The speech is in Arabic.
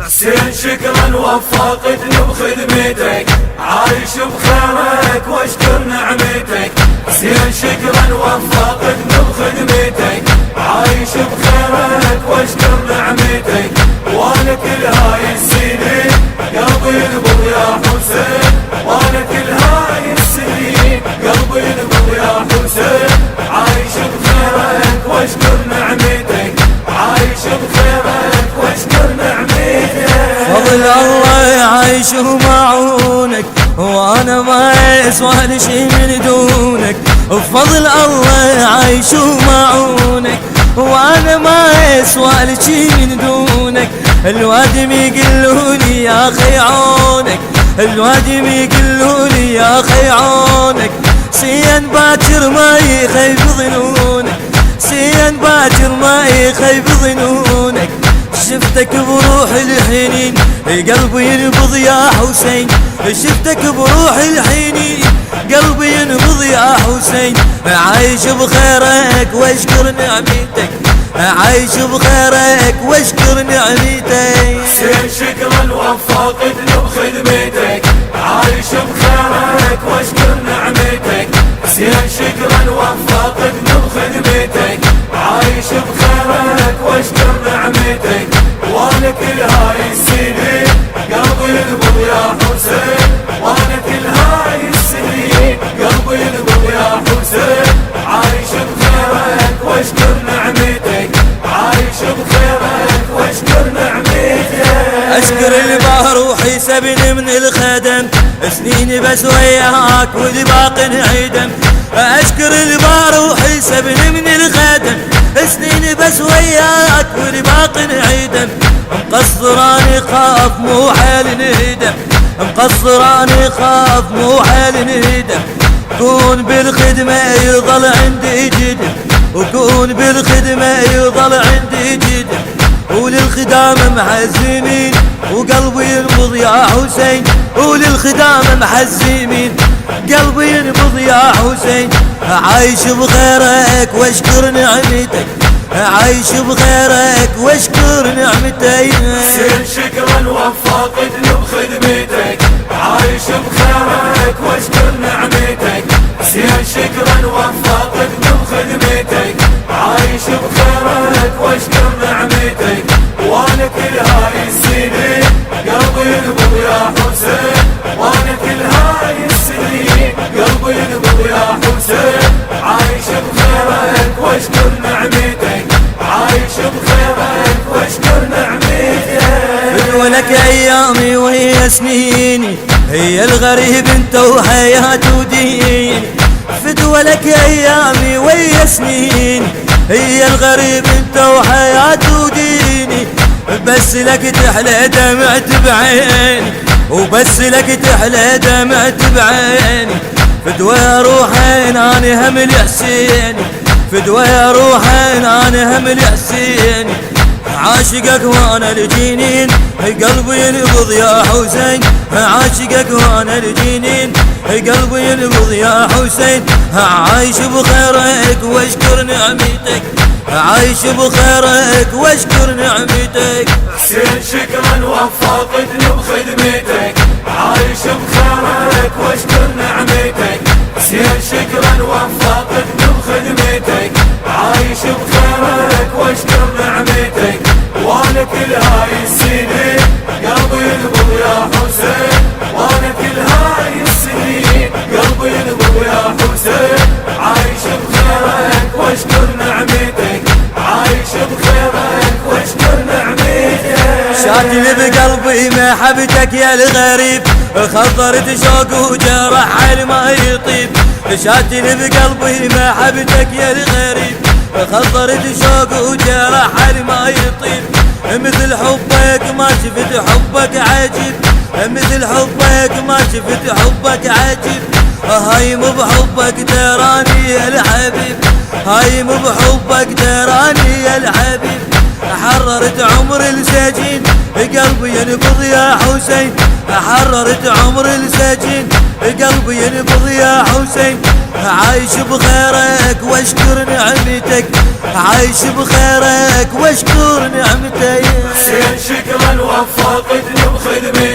حسين شكرا وفقتني بخدمتك، عايش بخيرك واشكر نعمتك. حسين شكرا وفقتني بخدمتك، عايش بخيرك واشكر نعمتك. وانا كل هاي السنين قلبي ينبض يا حسين، وانا كل هاي السنين قلبي ينبض يا حسين. عايش بخيرك واشكر نعمتك، عايش بخيرك واشكر نعمتك. فضل الله يعيش ومعونك، وانا ما يسوى شي من دونك. بفضل الله يعيش ومعونك، وانا ما يسوى شي من دونك. الوادم يقلوني يا اخي عونك، الوادم يقلوني يا اخي عونك. سين باكر ما يخيب ظنونك، سين باكر ما يخيب ظنونك. شفتك بروح الحنين قلبي ينبض يا حسين، شفتك بروح الحنين قلبي ينبض يا حسين. عايش بخيرك واشكر نعمتك، عايش بخيرك واشكر نعمتك. حسين شكرا وفقتني بخدمتك، عايش بخيرك واشكر نعمتك. حسين شكرا وفقتني بخدمتك، عايش بخيرك واشكر نعمتك. وانا كل هاي السنين قلبي ينبض يا حسين، وانا كل هاي السنين قلبي ينبض يا حسين. عايش بخيرك واشكر نعمتك، عايش بخيرك واشكر نعمتك. اشكر اللي روحي سبني من الخدم، سنين بس وياك والباق انعدم. اشكر اللي روحي سبني من الخدم، سنين بس وياك والباق انعدم. مقصراني خاف مو حيل انهدم، مقصراني خاف مو حيل انهدم. كون بالخدمة يظل عندي جدم، وكون بالخدمة يظل عندي جدم. وللخدام محزمين وقلبي ينبض يا حسين، وللخدام محزمين قلبي ينبض يا حسين. عايش بخيرك واشكر نعمتك، عايش بخيرك واشكر نعمتك. حسين شكرا وفقتني بخدمتك، عايش بخيرك واشكر نعمتك. حسين شكرا وفقتني بخدمتك، عايش بخيرك واشكر نعمتك. وانا كل هاي السنين قلبي ينبض يا حسين، وانا كل هاي السنين قلبي ينبض يا حسين. عايش بخيرك واشكر نعمتك، عايش بخيرك واشكر نعمتك. ولك ايامي وهي سنيني، هي الغريب انت وحياتي وديني. فدوى لك ايامي وهي سنيني، هي الغريب انت وحياتي وديني. بس لك تحلى دمعت بعيني، وبس لك تحلى دمعت بعيني. فدوى يا روحين انا همل حسيني، فدوى يا روحين انا همل حسيني. عاشقك وانا الجنين قلبي ينبض يا حسين، عاشقك وانا الجنين قلبي ينبض يا حسين. عايش بخيرك واشكر نعمتك، عايش بخيرك واشكر نعمتك. حسين شكرا وفقتني بخدمتك، عايش بخيرك واشكر نعمتك. حسين شكرا وفقتني بخدمتك، عايش بخيرك واشكر نعمتك. وانا كل هاي السنين قلبي ينبض يا حسين، وانا كل هاي السنين قلبي ينبض يا حسين. عايش بخيرك واشكر نعمتك، عايش بخيرك واشكر نعمتك. شاكل بقلبي محبتك يا الغريب، خطرت شوق وجرح على ما يطيب. شاكل بقلبي محبتك يا الغريب، خطرت شوق وجرح على ما يطيب. مثل حبك ما شفت حبك عجيب، مثل حبك ما شفت حبك عجيب. هايم بحبك تراني يا الحبيب، هايم بحبك تراني يا الحبيب. حررت عمر السجين قلبي ينبض يا حسين حررت عمر السجين قلبي ينبض يا حسين عايش بخيرك واشكر نعمتك عايش بخيرك واشكر نعمتك حسين شكرا وفقتني بخدمتك